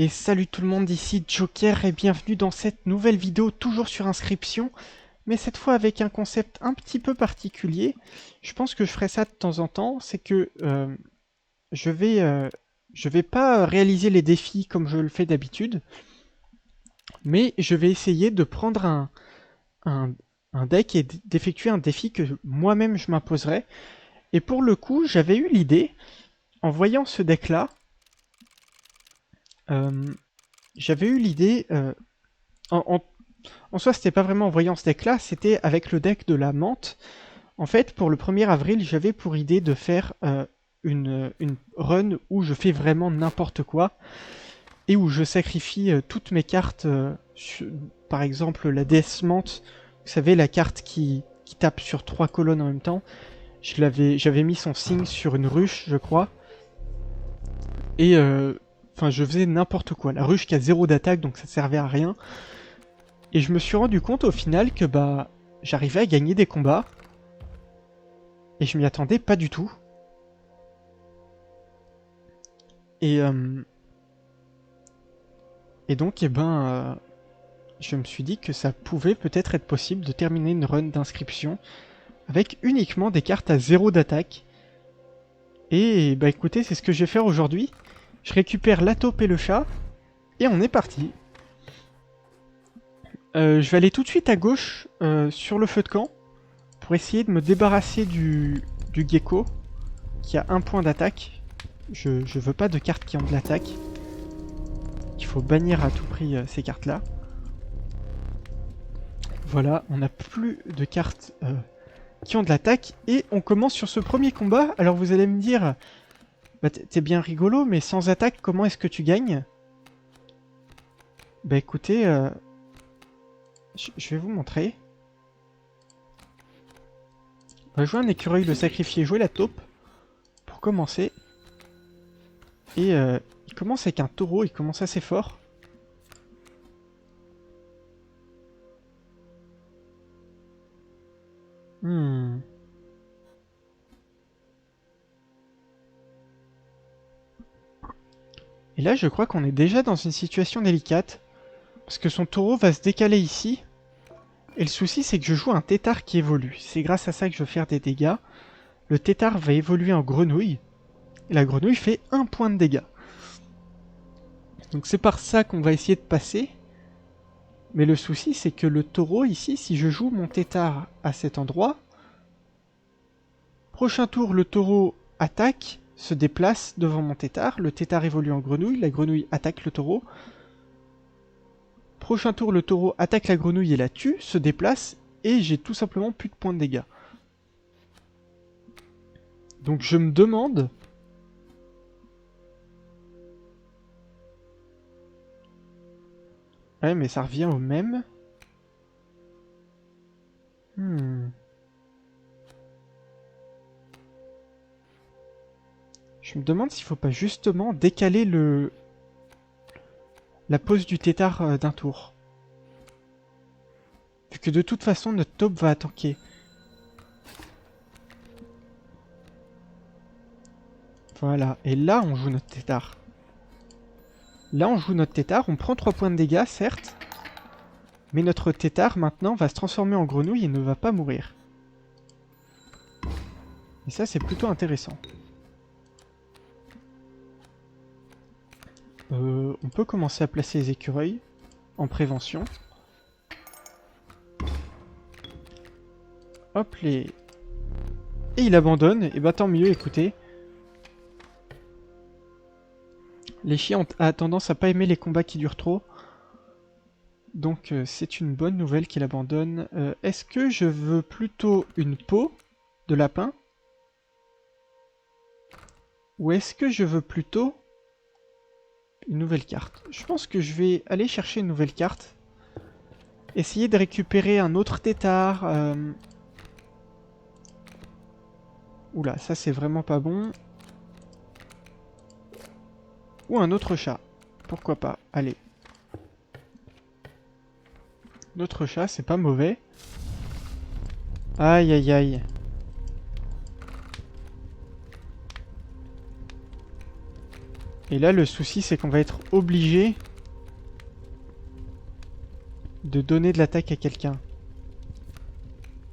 Et salut tout le monde, ici Joker et bienvenue dans cette nouvelle vidéo toujours sur inscription, mais cette fois avec un concept un petit peu particulier. Je pense que je ferai ça de temps en temps, c'est que je vais, euh, je vais pas réaliser les défis comme je le fais d'habitude, mais je vais essayer de prendre un, un deck et d'effectuer un défi que moi-même je m'imposerai. Et pour le coup, j'avais eu l'idée, en voyant ce deck-là, euh, j'avais eu l'idée, en soi, c'était pas vraiment en voyant ce deck-là, c'était avec le deck de la menthe. En fait, pour le 1er avril, j'avais pour idée de faire une run où je fais vraiment n'importe quoi et où je sacrifie toutes mes cartes. Par exemple, la déesse menthe, vous savez, la carte qui tape sur 3 colonnes en même temps. J'avais mis son signe sur une ruche, je crois. Et enfin, je faisais n'importe quoi. La ruche qui a 0 d'attaque, donc ça servait à rien. Et je me suis rendu compte au final que bah j'arrivais à gagner des combats. Et je m'y attendais pas du tout. Et, euh, et donc, je me suis dit que ça pouvait peut-être être possible de terminer une run d'inscription avec uniquement des cartes à 0 d'attaque. Et bah écoutez, c'est ce que je vais faire aujourd'hui. Je récupère la taupe et le chat. Et on est parti. Je vais aller tout de suite à gauche sur le feu de camp pour essayer de me débarrasser du gecko qui a 1 point d'attaque. Je veux pas de cartes qui ont de l'attaque. Il faut bannir à tout prix ces cartes-là. Voilà, on n'a plus de cartes qui ont de l'attaque. Et on commence sur ce premier combat. Alors vous allez me dire, bah, t'es bien rigolo, mais sans attaque, comment est-ce que tu gagnes? Bah écoutez, je vais vous montrer. On va jouer un écureuil, le sacrifier, jouer la taupe. Pour commencer. Et il commence avec un taureau, il commence assez fort. Hmm. Et là, je crois qu'on est déjà dans une situation délicate. Parce que son taureau va se décaler ici. Et le souci, c'est que je joue un tétard qui évolue. C'est grâce à ça que je vais faire des dégâts. Le tétard va évoluer en grenouille. Et la grenouille fait 1 point de dégâts. Donc c'est par ça qu'on va essayer de passer. Mais le souci, c'est que le taureau, ici, si je joue mon tétard à cet endroit, prochain tour, le taureau attaque, se déplace devant mon tétard. Le tétard évolue en grenouille. La grenouille attaque le taureau. Prochain tour, le taureau attaque la grenouille et la tue, se déplace, et j'ai tout simplement plus de points de dégâts. Donc je me demande... Ouais, mais ça revient au même. Je me demande s'il faut pas justement décaler la pose du tétard d'un tour. Vu que de toute façon, notre taupe va attaquer. Voilà, et là on joue notre tétard. Là on joue notre tétard, on prend 3 points de dégâts, certes. Mais notre tétard maintenant va se transformer en grenouille et ne va pas mourir. Et ça c'est plutôt intéressant. On peut commencer à placer les écureuils en prévention. Hop les... Et il abandonne, et bah tant mieux, écoutez. Les chiens ont tendance à pas aimer les combats qui durent trop. Donc c'est une bonne nouvelle qu'il abandonne. Est-ce que je veux plutôt une peau de lapin? Ou est-ce que je veux plutôt une nouvelle carte? Je pense que je vais aller chercher une nouvelle carte. Essayer de récupérer un autre tétard. Oula, ça c'est vraiment pas bon. Ou un autre chat. Pourquoi pas? Allez. Notre chat, c'est pas mauvais. Aïe aïe aïe. Et là, le souci, c'est qu'on va être obligé de donner de l'attaque à quelqu'un.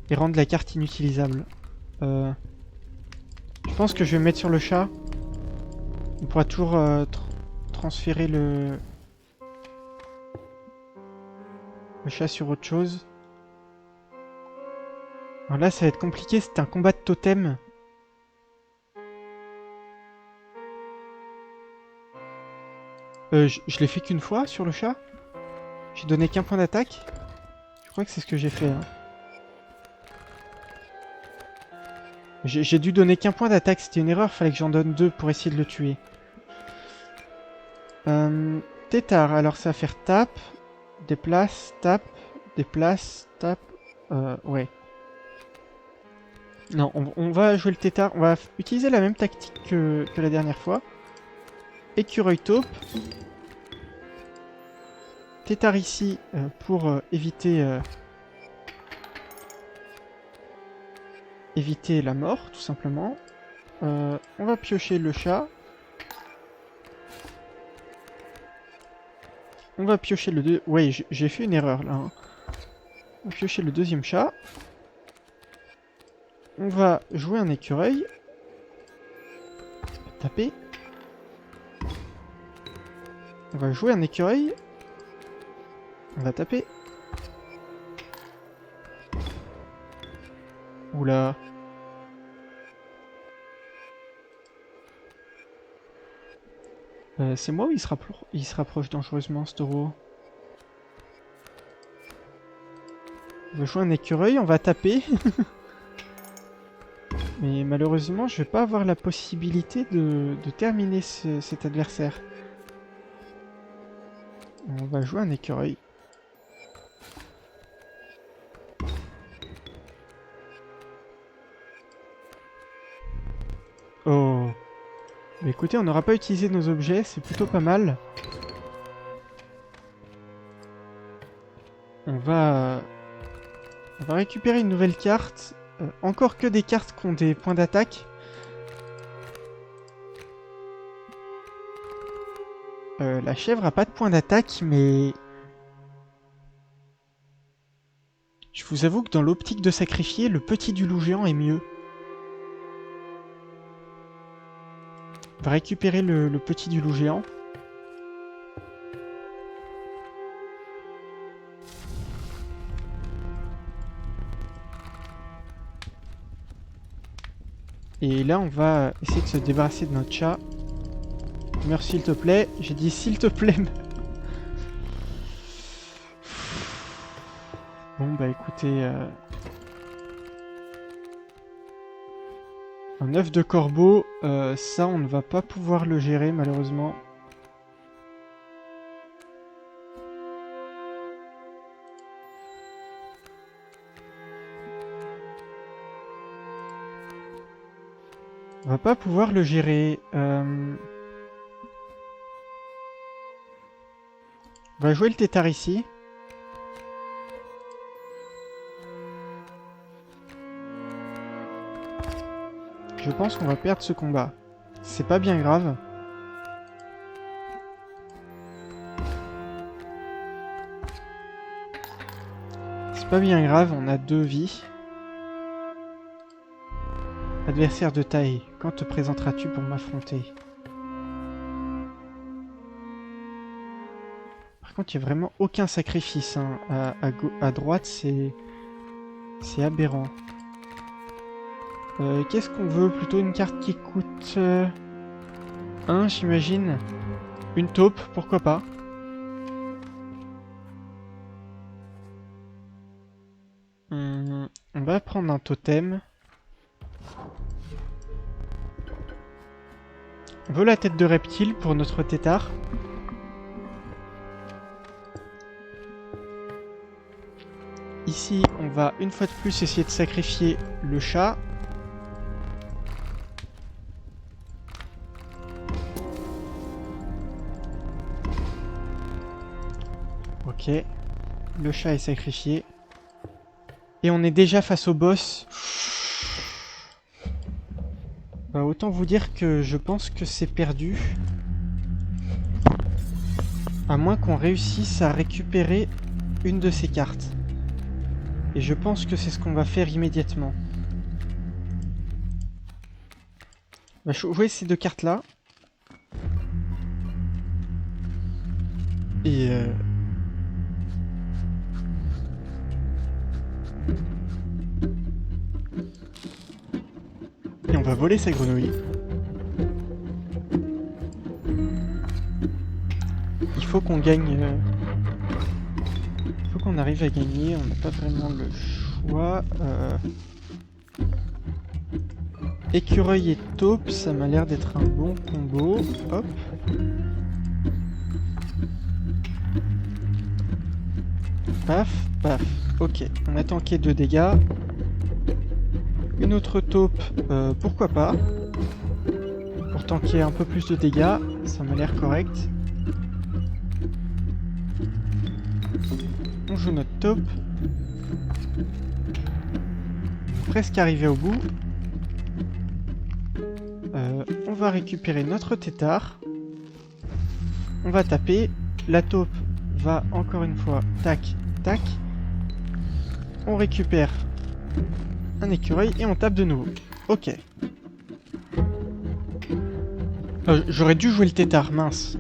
Et rendre la carte inutilisable. Je pense que je vais me mettre sur le chat. On pourra toujours transférer le chat sur autre chose. Alors là, ça va être compliqué, c'est un combat de totem. Je l'ai fait qu'une fois sur le chat. J'ai donné qu'un point d'attaque. Je crois que c'est ce que j'ai fait. Hein. J'ai dû donner qu'un point d'attaque, c'était une erreur, fallait que j'en donne 2 pour essayer de le tuer. Tétard, alors ça va faire tape, déplace, tape, ouais. Non, on va jouer le tétard, on va utiliser la même tactique que la dernière fois. Écureuil taupe. Tétard ici pour éviter la mort, tout simplement. On va piocher le chat. On va piocher le deux... Ouais, j'ai fait une erreur là. Hein. On va piocher le deuxième chat. On va jouer un écureuil. Taper. On va jouer un écureuil. On va taper. Oula. C'est moi ou il se rapproche dangereusement, ce taureau? On va jouer un écureuil, on va taper. Mais malheureusement, je vais pas avoir la possibilité de terminer cet adversaire. On va jouer un écureuil. Oh. Mais écoutez, on n'aura pas utilisé nos objets, c'est plutôt pas mal. On va récupérer une nouvelle carte. Encore que des cartes qui ont des points d'attaque. La chèvre a pas de points d'attaque, mais... Je vous avoue que dans l'optique de sacrifier, le petit du loup géant est mieux. On va récupérer le petit du loup géant. Et là, on va essayer de se débarrasser de notre chat. Meurs s'il te plaît. J'ai dit s'il te plaît. Bon, bah écoutez... Un œuf de corbeau, ça, on ne va pas pouvoir le gérer, malheureusement. On va pas pouvoir le gérer. On va jouer le tétard ici. Je pense qu'on va perdre ce combat. C'est pas bien grave. C'est pas bien grave, on a 2 vies. Adversaire de taille, quand te présenteras-tu pour m'affronter? Par contre, il n'y a vraiment aucun sacrifice. Hein. À droite, c'est aberrant. Qu'est-ce qu'on veut? Plutôt une carte qui coûte 1, j'imagine. Une taupe, pourquoi pas. On va prendre un totem. On veut la tête de reptile pour notre tétard. Ici, on va une fois de plus essayer de sacrifier le chat. Ok, le chat est sacrifié. Et on est déjà face au boss. Bah, autant vous dire que je pense que c'est perdu. À moins qu'on réussisse à récupérer une de ces cartes. Et je pense que c'est ce qu'on va faire immédiatement. On va jouer ces deux cartes-là. Et on va voler sa grenouille. Il faut qu'on gagne... Il faut qu'on arrive à gagner, on n'a pas vraiment le choix. Écureuil et taupe, ça m'a l'air d'être un bon combo. Hop. Paf, paf. Ok, on a tanké 2 dégâts. Une autre taupe, pourquoi pas. Pour tanker un peu plus de dégâts, ça m'a l'air correct. On joue notre taupe. Presque arrivé au bout. On va récupérer notre tétard. On va taper. La taupe va encore une fois, tac, tac. On récupère un écureuil et on tape de nouveau. Ok. J'aurais dû jouer le tétard, mince.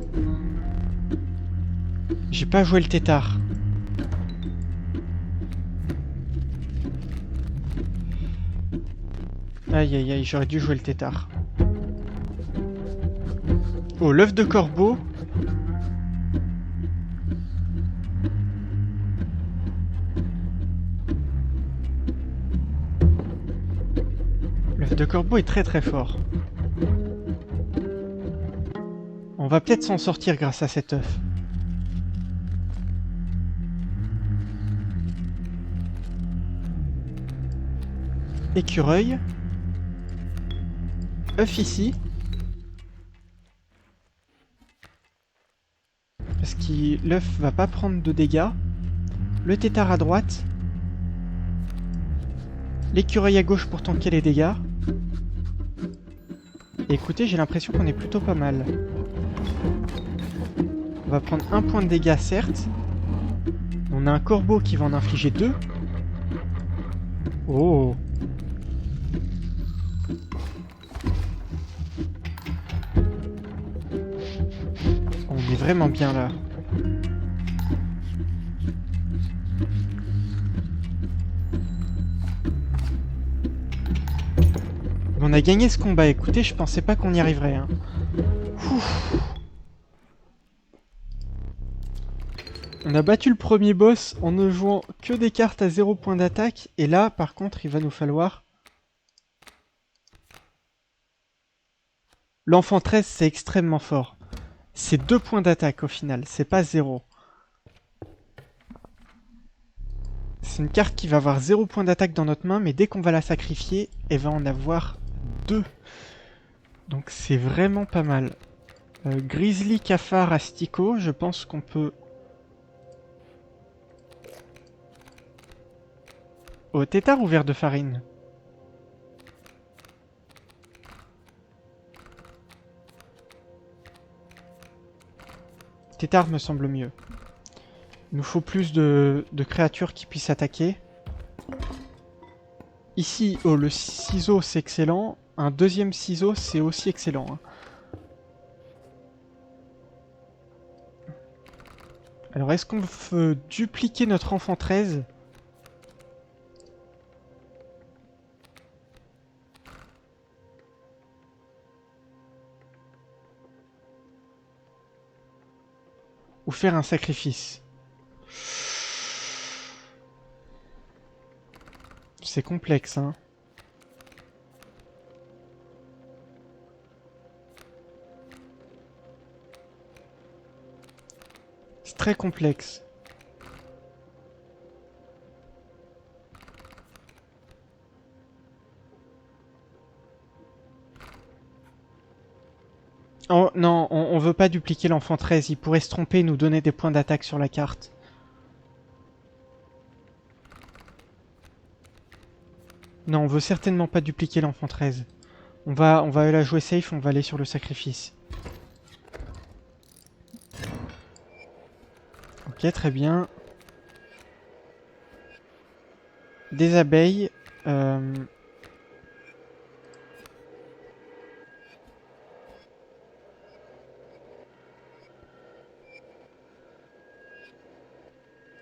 J'ai pas joué le tétard. Aïe aïe aïe, j'aurais dû jouer le tétard. Oh, l'œuf de corbeau. L'œuf de corbeau est très très fort. On va peut-être s'en sortir grâce à cet œuf. Écureuil. Œuf ici. Parce que l'œuf va pas prendre de dégâts. Le tétard à droite. L'écureuil à gauche pour tanker les dégâts. Et écoutez, j'ai l'impression qu'on est plutôt pas mal. On va prendre un point de dégâts, certes. On a un corbeau qui va en infliger 2. Oh! On est vraiment bien là. On a gagné ce combat, écoutez, je pensais pas qu'on y arriverait. Hein. On a battu le premier boss en ne jouant que des cartes à 0 points d'attaque. Et là, par contre, il va nous falloir... L'enfant 13, c'est extrêmement fort. C'est 2 points d'attaque au final, c'est pas 0. C'est une carte qui va avoir 0 points d'attaque dans notre main, mais dès qu'on va la sacrifier, elle va en avoir 2. Donc c'est vraiment pas mal. Grizzly, cafard, asticot, je pense qu'on peut... Oh, tétard ou verre de farine? Tétard me semble mieux. Il nous faut plus de créatures qui puissent attaquer. Ici, oh, le ciseau c'est excellent. Un deuxième ciseau c'est aussi excellent. Hein. Alors est-ce qu'on veut dupliquer notre enfant 13 ? Ou faire un sacrifice? C'est complexe, hein. C'est très complexe. Oh non, on veut pas dupliquer l'enfant 13, il pourrait se tromper et nous donner des points d'attaque sur la carte. Non, on veut certainement pas dupliquer l'enfant 13. On va la jouer safe, on va aller sur le sacrifice. Ok, très bien. Des abeilles.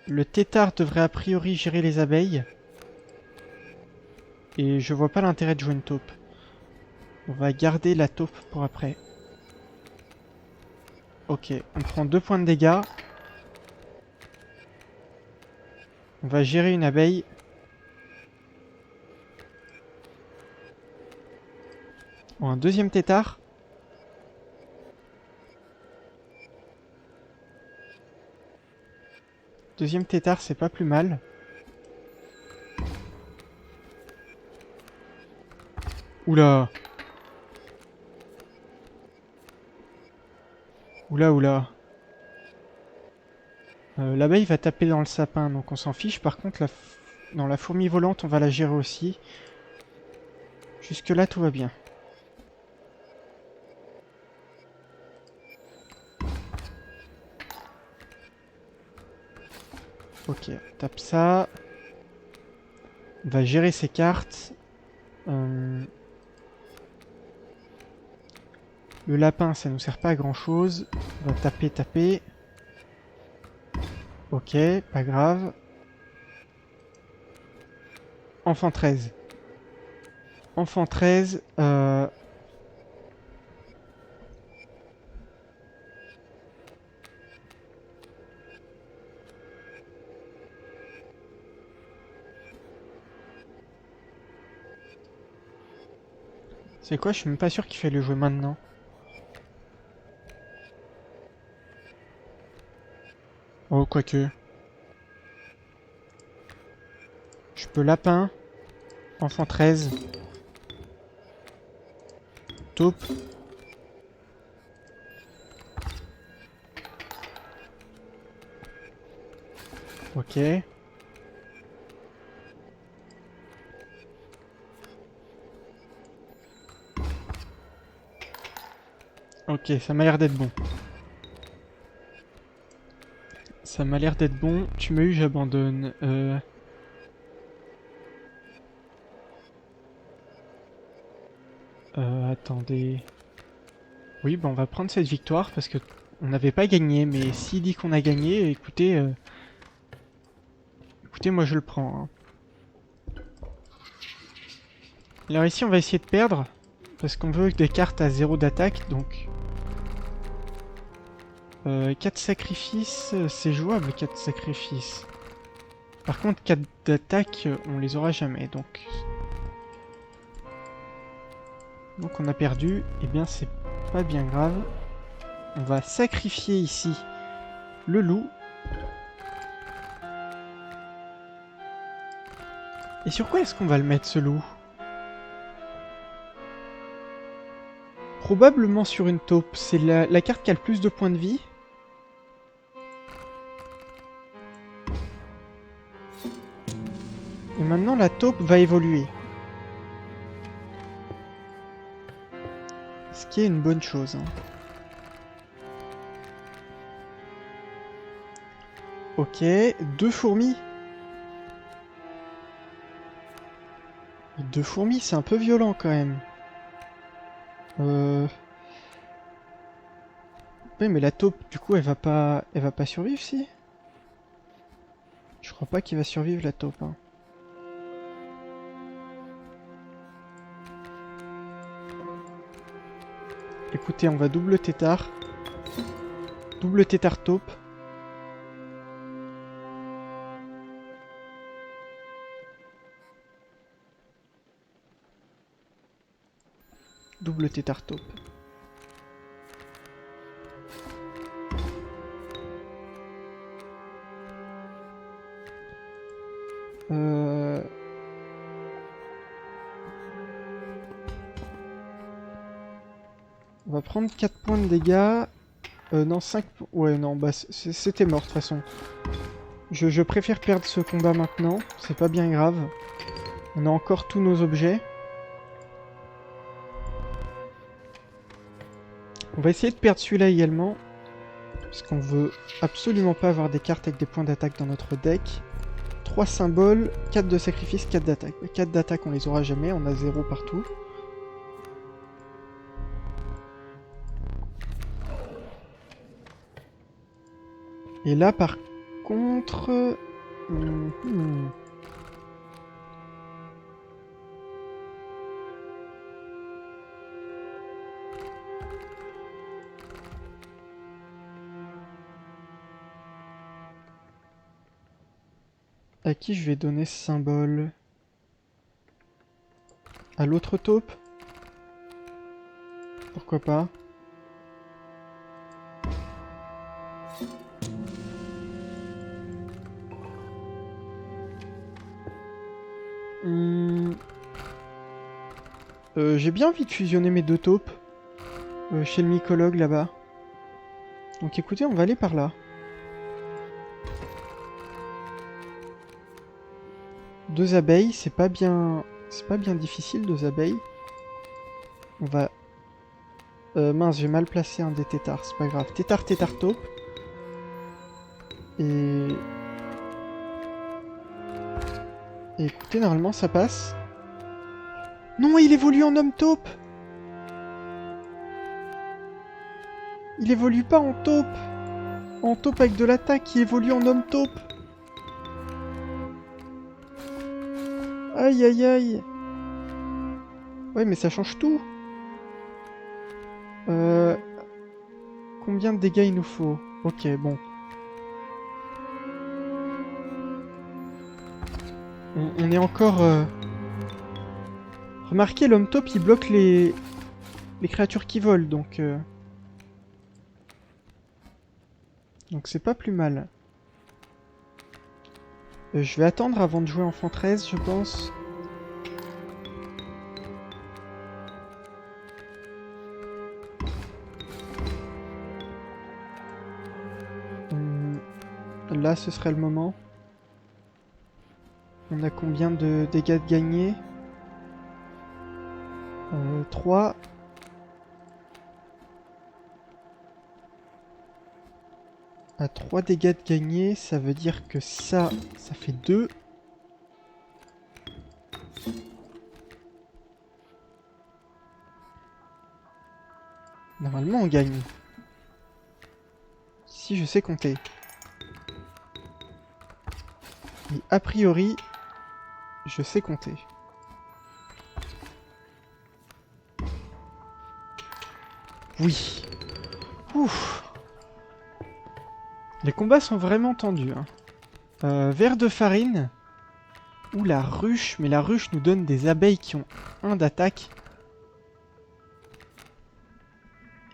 Le tétard devrait a priori gérer les abeilles. Et je vois pas l'intérêt de jouer une taupe. On va garder la taupe pour après. Ok, on prend 2 points de dégâts. On va gérer une abeille. Oh, un deuxième tétard. Deuxième tétard, c'est pas plus mal. Oula. Oula, oula. L'abeille va taper dans le sapin, donc on s'en fiche. Par contre, dans la fourmi volante, on va la gérer aussi. Jusque là, tout va bien. Ok, on tape ça. On va gérer ses cartes. Le lapin, ça nous sert pas à grand chose. On va taper, taper. Ok, pas grave. Enfant 13. Enfant 13. C'est quoi? Je suis même pas sûr qu'il fait le jouer maintenant. Oh, quoique. Je peux lapin. Enfant 13. Taupe. Ok. Ok, ça m'a l'air d'être bon. Ça m'a l'air d'être bon. Tu m'as eu, j'abandonne. Attendez. Oui, bah on va prendre cette victoire parce que on n'avait pas gagné. Mais s'il dit qu'on a gagné, écoutez, écoutez, moi je le prends. Hein. Alors ici, on va essayer de perdre parce qu'on veut des cartes à 0 d'attaque, donc 4 sacrifices, c'est jouable 4 sacrifices. Par contre 4 d'attaque, on les aura jamais, donc on a perdu, et bien c'est pas bien grave. On va sacrifier ici le loup. Et sur quoi est-ce qu'on va le mettre ce loup? Probablement sur une taupe, c'est la carte qui a le plus de points de vie. Et maintenant la taupe va évoluer. Ce qui est une bonne chose. Hein. Ok, 2 fourmis. 2 fourmis, c'est un peu violent quand même. Oui, mais la taupe, du coup, elle va pas survivre, si? Je crois pas qu'il va survivre, la taupe. Hein. Écoutez, on va double tétard. Double tétard taupe. Double tétard taupe. On va prendre 4 points de dégâts. Non, 5... Ouais, non, bah c'était mort de toute façon. Je préfère perdre ce combat maintenant. C'est pas bien grave. On a encore tous nos objets. On va essayer de perdre celui-là également. Parce qu'on veut absolument pas avoir des cartes avec des points d'attaque dans notre deck. 3 symboles, 4 de sacrifice, 4 d'attaque. 4 d'attaque on les aura jamais, on a 0 partout. Et là par contre... À qui je vais donner ce symbole? À l'autre taupe? Pourquoi pas? J'ai bien envie de fusionner mes deux taupes chez le mycologue là-bas. Donc écoutez, on va aller par là. Deux abeilles, c'est pas bien difficile, deux abeilles. On va... mince, j'ai mal placé un des tétards, c'est pas grave. Tétard, taupe. Et écoutez, normalement ça passe. Non, il évolue en homme taupe. Il évolue pas en taupe. En taupe avec de l'attaque, il évolue en homme taupe. Aïe aïe aïe. Ouais, mais ça change tout. Combien de dégâts il nous faut? Ok, bon. On est encore... Remarquez, l'homme taupe, il bloque les créatures qui volent, donc... Donc c'est pas plus mal. Je vais attendre avant de jouer enfant 13, je pense. Là, ce serait le moment. On a combien de dégâts de gagner? 3. À 3 dégâts de gagner, ça veut dire que ça fait 2. Normalement, on gagne. Si je sais compter. Et a priori, je sais compter. Oui. Ouf. Les combats sont vraiment tendus. Hein. Verre de farine. Ou la ruche. Mais la ruche nous donne des abeilles qui ont 1 d'attaque.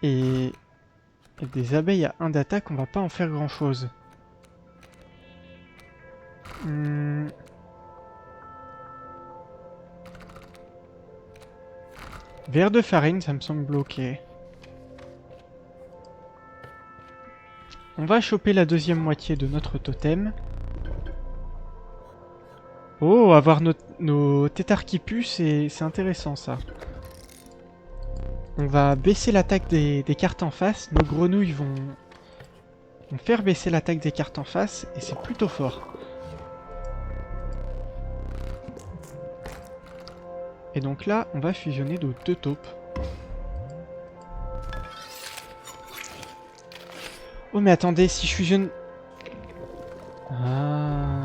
Et des abeilles à 1 d'attaque, on va pas en faire grand chose. Verre de farine, ça me semble bloqué. On va choper la deuxième moitié de notre totem. Oh, avoir nos tétards qui puent, c'est intéressant ça. On va baisser l'attaque des cartes en face. Nos grenouilles vont faire baisser l'attaque des cartes en face. Et c'est plutôt fort. Et donc là, on va fusionner nos 2 taupes. Oh mais attendez, si je fusionne... Ah...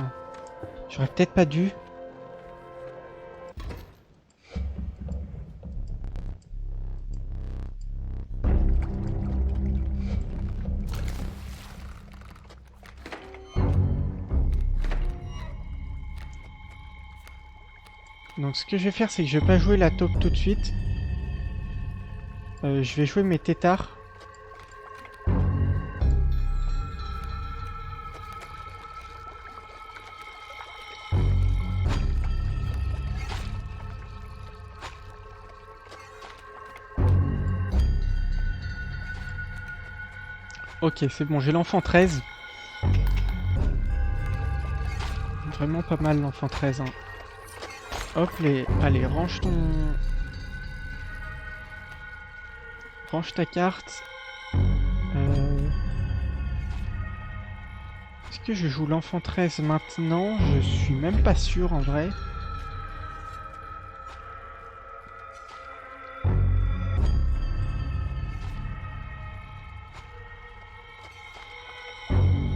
J'aurais peut-être pas dû. Donc ce que je vais faire, c'est que je vais pas jouer la taupe tout de suite. Je vais jouer mes tétards. Ok, c'est bon, j'ai l'enfant 13. Vraiment pas mal l'enfant 13. Hein. Hop, allez, range ta carte. Est-ce que je joue l'enfant 13 maintenant? Je suis même pas sûr en vrai.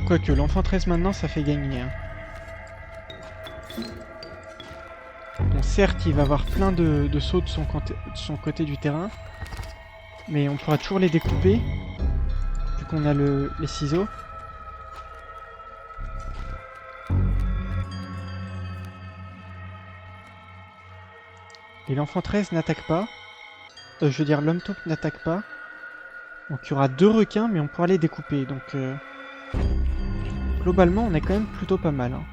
Quoique l'enfant 13 maintenant ça fait gagner. Hein. Bon, certes il va avoir plein de sauts de son côté du terrain. Mais on pourra toujours les découper. Vu qu'on a les ciseaux. Et l'enfant 13 n'attaque pas. Je veux dire, l'homme taupe n'attaque pas. Donc il y aura 2 requins, mais on pourra les découper. Donc globalement, on est quand même plutôt pas mal. Hein.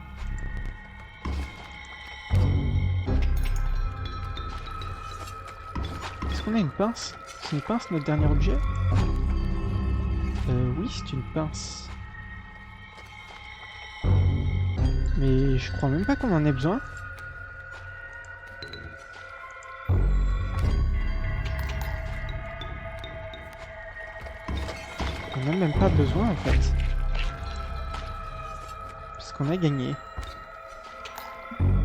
Est-ce qu'on a une pince? C'est une pince notre dernier objet? Oui, c'est une pince. Mais je crois même pas qu'on en ait besoin. On n'a même pas besoin en fait. Parce qu'on a gagné.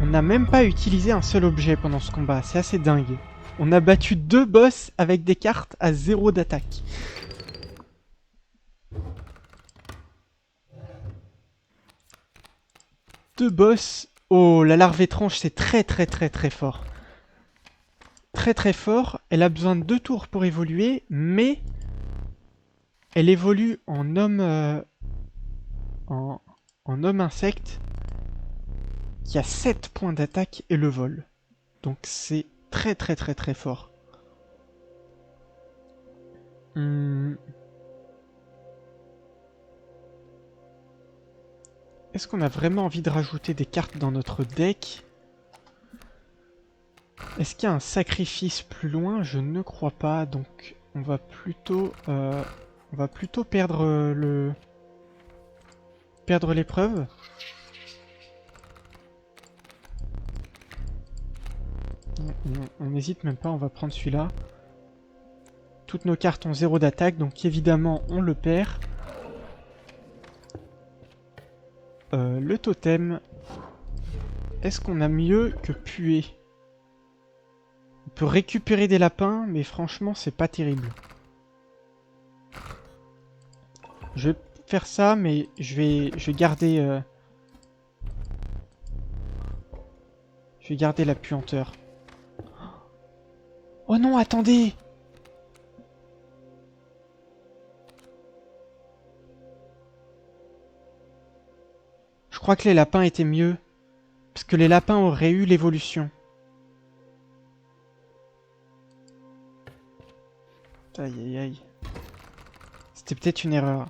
On n'a même pas utilisé un seul objet pendant ce combat, c'est assez dingue. On a battu 2 boss avec des cartes à 0 d'attaque. Deux boss. Oh, la larve étrange, c'est très fort. Très fort. Elle a besoin de 2 tours pour évoluer, mais elle évolue en homme en homme insecte qui a 7 points d'attaque et le vol. Donc c'est très fort. Est-ce qu'on a vraiment envie de rajouter des cartes dans notre deck? Est-ce qu'il y a un sacrifice plus loin? Je ne crois pas, donc on va plutôt perdre l'épreuve. On n'hésite même pas, on va prendre celui-là. Toutes nos cartes ont 0 d'attaque, donc évidemment on le perd. Le totem. Est-ce qu'on a mieux que puer? On peut récupérer des lapins, mais franchement c'est pas terrible. Je vais faire ça, mais je vais garder... je vais garder la puanteur. Oh non, attendez! Je crois que les lapins étaient mieux. Parce que les lapins auraient eu l'évolution. Aïe. C'était peut-être une erreur.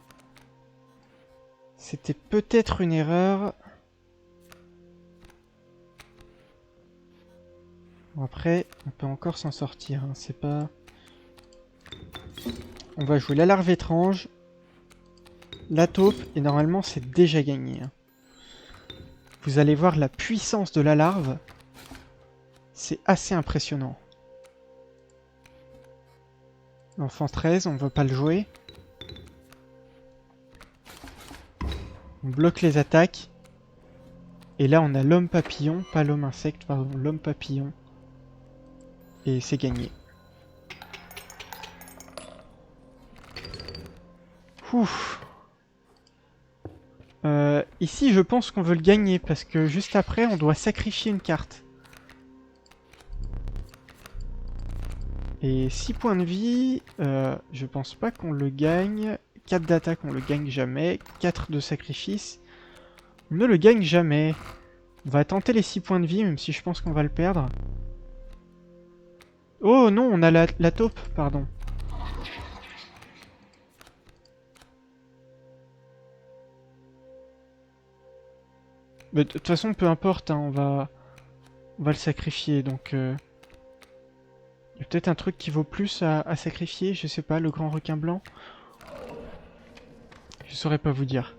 C'était peut-être une erreur. Bon, après, on peut encore s'en sortir. Hein. C'est pas... On va jouer la larve étrange. La taupe. Et normalement, c'est déjà gagné. Hein. Vous allez voir la puissance de la larve. C'est assez impressionnant. L'enfant 13, on ne va pas le jouer. On bloque les attaques. Et là, on a l'homme papillon, pas l'homme insecte, pardon, l'homme papillon. Et c'est gagné. Ouf. Ici, je pense qu'on veut le gagner, parce que juste après, on doit sacrifier une carte. Et 6 points de vie, je pense pas qu'on le gagne. 4 d'attaque, on le gagne jamais. 4 de sacrifice, on ne le gagne jamais. On va tenter les 6 points de vie, même si je pense qu'on va le perdre. Oh non, on a la taupe, pardon. Mais de toute façon, peu importe, hein, on va le sacrifier, donc... Il y a peut-être un truc qui vaut plus à sacrifier, je sais pas, le grand requin blanc. Je saurais pas vous dire.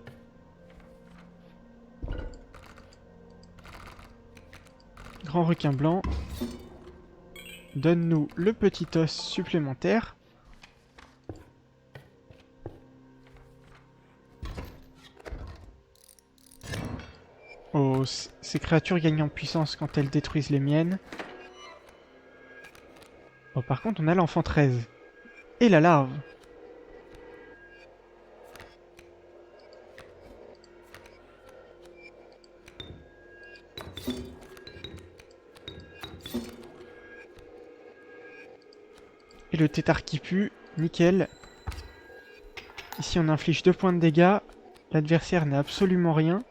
Grand requin blanc. Donne-nous le petit os supplémentaire. ces créatures gagnent en puissance quand elles détruisent les miennes. Oh, par contre, on a l'enfant 13. Et la larve. Et le tétard qui pue, nickel. Ici on inflige 2 points de dégâts. L'adversaire n'a absolument rien.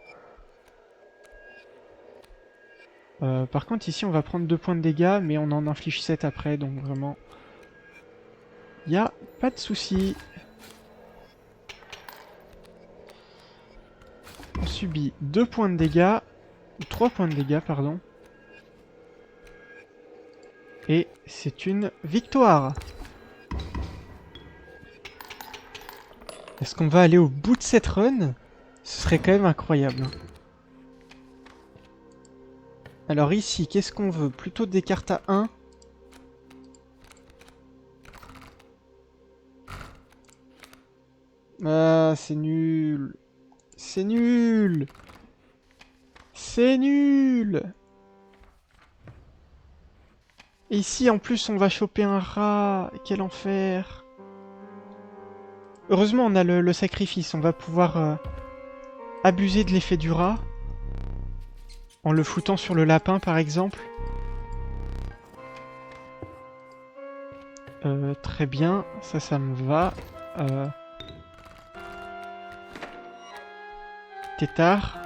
Par contre ici on va prendre 2 points de dégâts, mais on en inflige 7 après, donc vraiment... Y a pas de souci. On subit 2 points de dégâts, ou 3 points de dégâts, pardon. Et c'est une victoire. Est-ce qu'on va aller au bout de cette run? Ce serait quand même incroyable. Alors ici, qu'est-ce qu'on veut? Plutôt des cartes à 1. Ah, c'est nul. C'est nul. C'est nul. Et ici, en plus, on va choper un rat. Quel enfer. Heureusement, on a le sacrifice. On va pouvoir abuser de l'effet du rat. En le foutant sur le lapin, par exemple. Très bien. Ça me va. Tétard.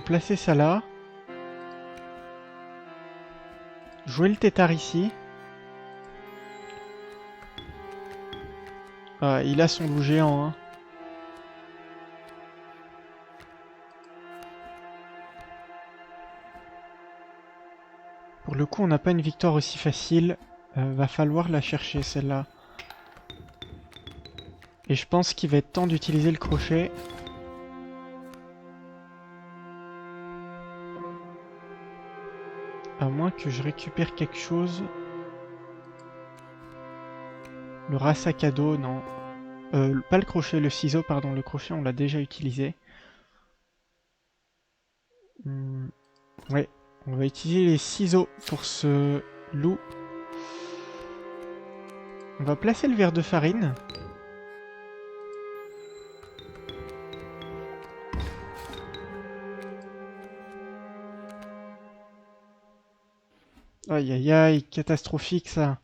Placer ça là. Jouer le tétard ici. Ah, il a son loup géant. Hein. Pour le coup, on n'a pas une victoire aussi facile. Va falloir la chercher celle-là. Et je pense qu'il va être temps d'utiliser le crochet. À moins que je récupère quelque chose. Le rat sac à dos, non. Pas le crochet, le ciseau, pardon. Le crochet, on l'a déjà utilisé. Ouais, on va utiliser les ciseaux pour ce loup. On va placer le verre de farine. Aïe aïe aïe, catastrophique ça.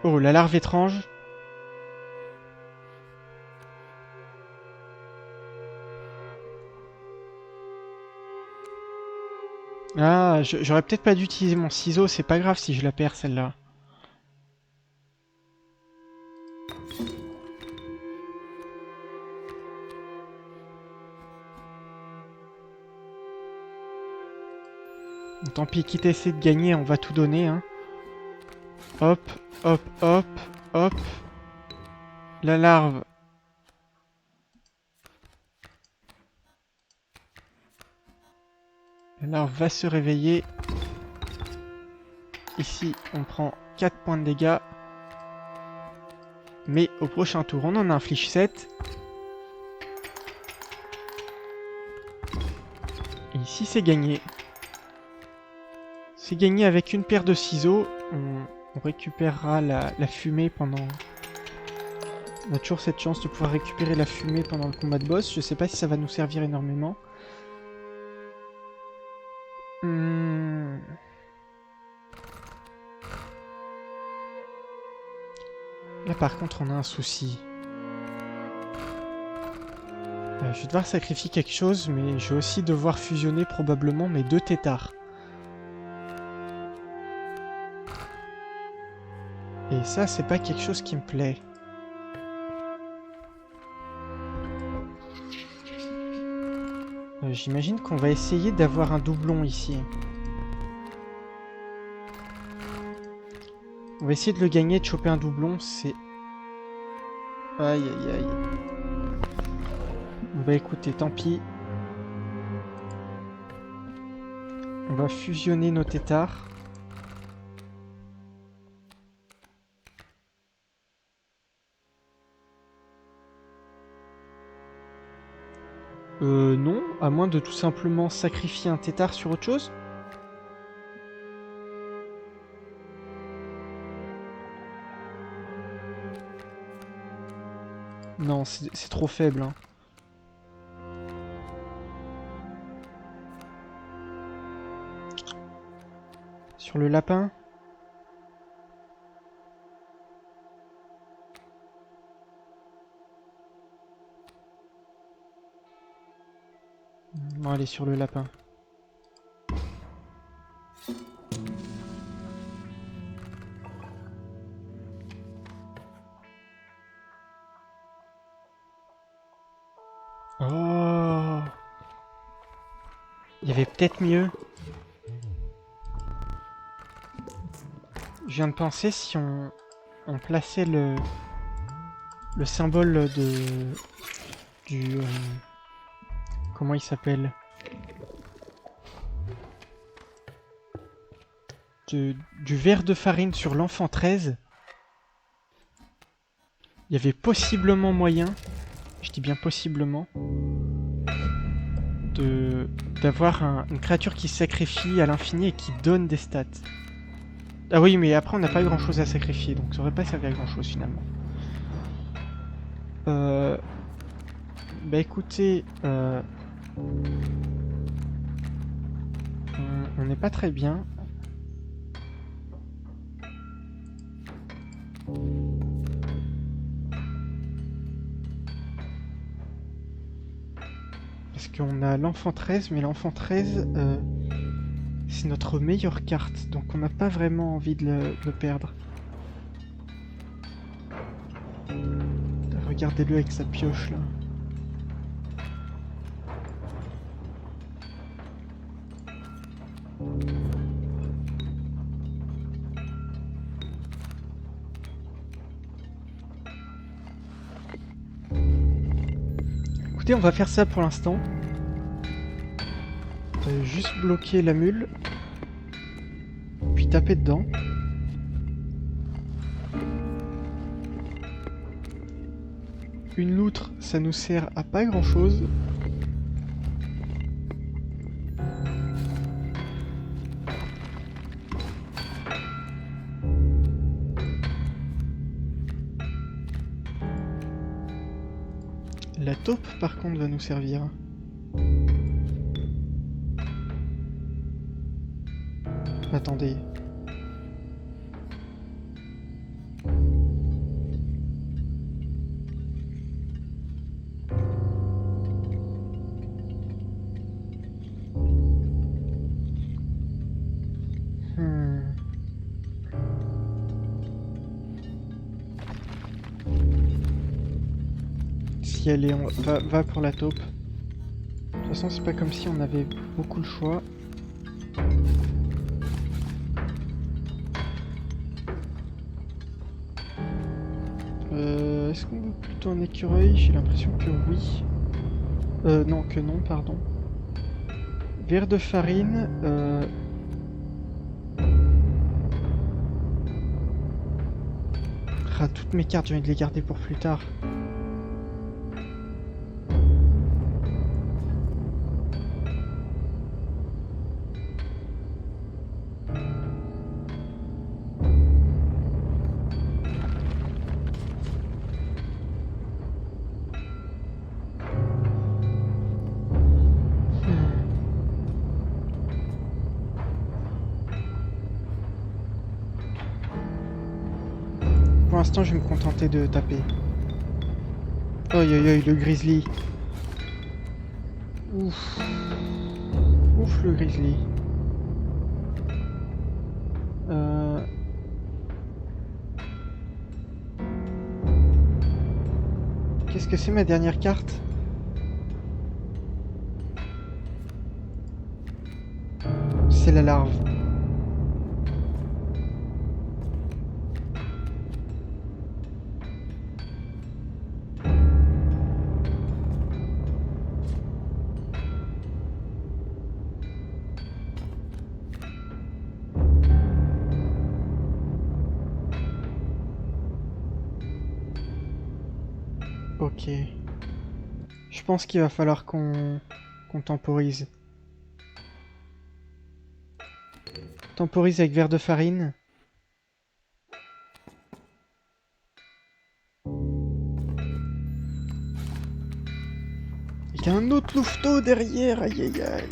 Oh, la larve étrange. Ah, j'aurais peut-être pas dû utiliser mon ciseau, c'est pas grave si je la perds celle-là. Tant pis, quitte à essayer de gagner, on va tout donner. Hein. Hop, hop, hop, hop. La larve. La larve va se réveiller. Ici, on prend 4 points de dégâts. Mais au prochain tour, on en inflige 7. Et ici, c'est gagné. C'est gagné avec une paire de ciseaux. On récupérera la fumée pendant... On a toujours cette chance de pouvoir récupérer la fumée pendant le combat de boss. Je sais pas si ça va nous servir énormément. Là par contre on a un souci. Je vais devoir sacrifier quelque chose, mais je vais aussi devoir fusionner probablement mes 2 tétards. Et ça c'est pas quelque chose qui me plaît. J'imagine qu'on va essayer d'avoir un doublon ici. On va essayer de le gagner, de choper un doublon, c'est... Aïe aïe aïe. Bah écoutez, tant pis. On va fusionner nos têtards. Non, à moins de tout simplement sacrifier un tétard sur autre chose. Non, c'est trop faible, hein. Sur le lapin. Bon, allez, sur le lapin. Oh! Il y avait peut-être mieux. Je viens de penser si on plaçait le symbole du comment il s'appelle? Du verre de farine sur l'enfant 13. Il y avait possiblement moyen, je dis bien possiblement, d'avoir une créature qui se sacrifie à l'infini et qui donne des stats. Ah oui, mais après on n'a pas eu grand chose à sacrifier, donc ça aurait pas servi à grand chose finalement. Bah écoutez, on n'est pas très bien. Parce qu'on a l'enfant 13, mais l'enfant 13, c'est notre meilleure carte, donc on n'a pas vraiment envie de le perdre. Regardez-le avec sa pioche là. Écoutez, on va faire ça pour l'instant. Juste bloquer la mule. Puis taper dedans. Une loutre, ça nous sert à pas grand chose. La taupe, par contre, va nous servir. Attendez. Si elle est va pour la taupe. De toute façon, c'est pas comme si on avait beaucoup le choix. Est-ce qu'on veut plutôt un écureuil? J'ai l'impression que oui. Non, que non, pardon. Verre de farine. Ah, toutes mes cartes, j'ai envie de les garder pour plus tard. Pour l'instant, je vais me contenter de taper. Aïe aïe aïe, le grizzly. Ouf. Ouf, le grizzly. Qu'est-ce que c'est ma dernière carte? c'est la larve. Ok. Je pense qu'il va falloir qu'on temporise. Temporise avec verre de farine. Il y a un autre louveteau derrière, aïe aïe aïe.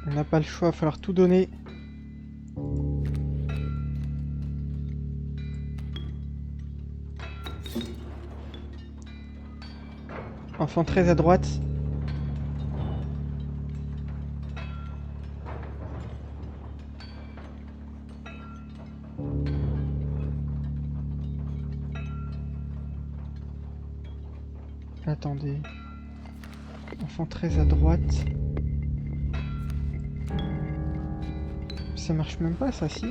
On n'a pas le choix, il va falloir tout donner. Enfant très à droite. Attendez. Enfant très à droite. Ça marche même pas, ça, si?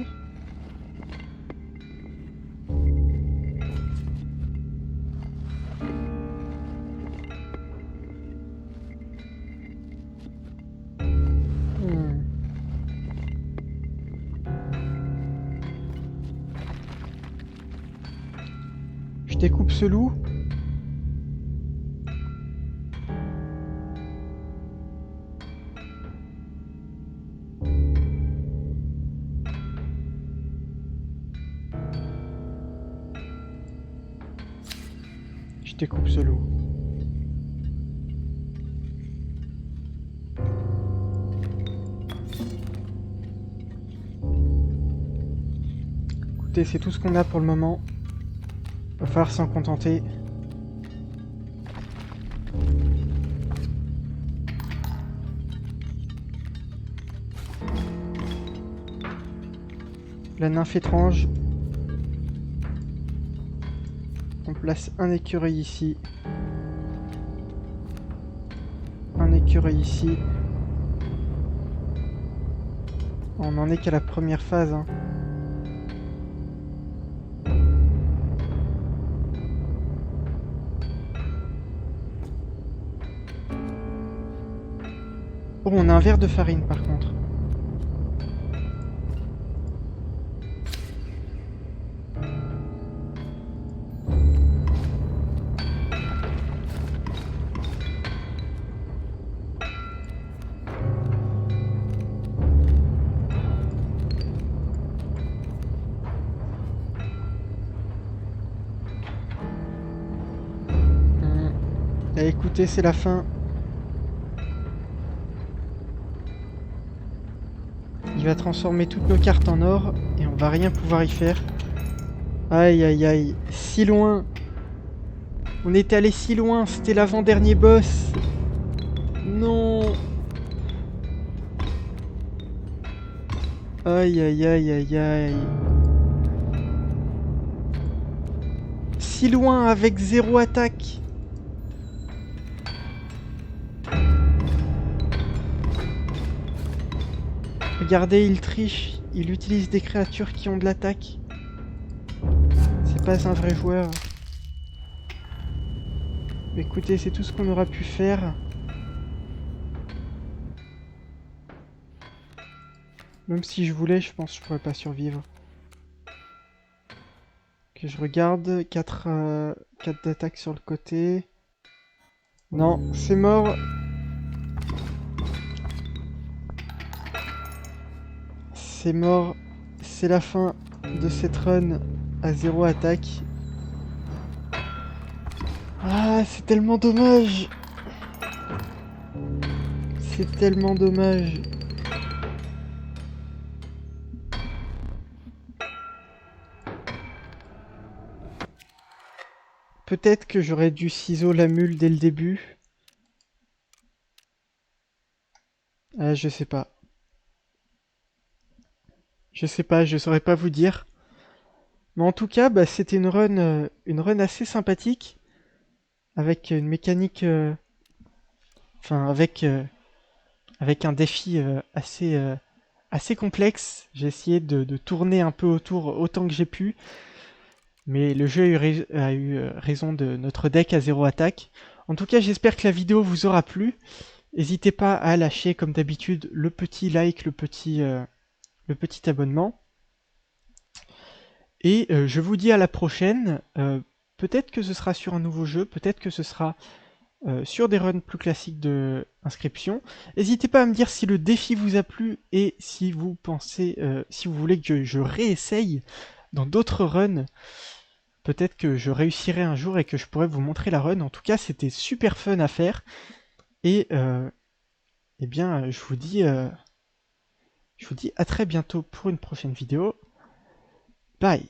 Je découpe ce loup. Je découpe ce loup. Écoutez, c'est tout ce qu'on a pour le moment. Va falloir s'en contenter. La nymphe étrange. On place un écureuil ici. Un écureuil ici. On n'en est qu'à la première phase, hein. Oh, on a un verre de farine par contre. Écoutez, c'est la fin. Il va transformer toutes nos cartes en or et on va rien pouvoir y faire. Aïe aïe aïe, si loin. On était allé si loin, c'était l'avant-dernier boss. Non. Aïe aïe aïe aïe aïe. Si loin avec 0 attaque. Regardez, il triche. Il utilise des créatures qui ont de l'attaque. C'est pas un vrai joueur. Écoutez, c'est tout ce qu'on aura pu faire. Même si je voulais, je pense que je pourrais pas survivre. Ok, je regarde. 4 d'attaque sur le côté. Non, c'est mort. C'est mort. C'est la fin de cette run à 0 attaque. Ah, c'est tellement dommage. C'est tellement dommage. Peut-être que j'aurais dû ciseau la mule dès le début. Je sais pas. Je sais pas, je saurais pas vous dire. Mais en tout cas, bah, c'était une run assez sympathique, avec une mécanique, enfin avec un défi assez complexe. J'ai essayé de tourner un peu autour autant que j'ai pu, mais le jeu a eu raison de notre deck à 0 attaque. En tout cas, j'espère que la vidéo vous aura plu. N'hésitez pas à lâcher, comme d'habitude, le petit like, le petit abonnement. Et je vous dis à la prochaine. Peut-être que ce sera sur un nouveau jeu, peut-être que ce sera sur des runs plus classiques de inscription. N'hésitez pas à me dire si le défi vous a plu et si vous pensez, si vous voulez que je réessaye dans d'autres runs. Peut-être que je réussirai un jour et que je pourrai vous montrer la run. En tout cas, c'était super fun à faire. Et eh bien, je vous dis à très bientôt pour une prochaine vidéo. Bye!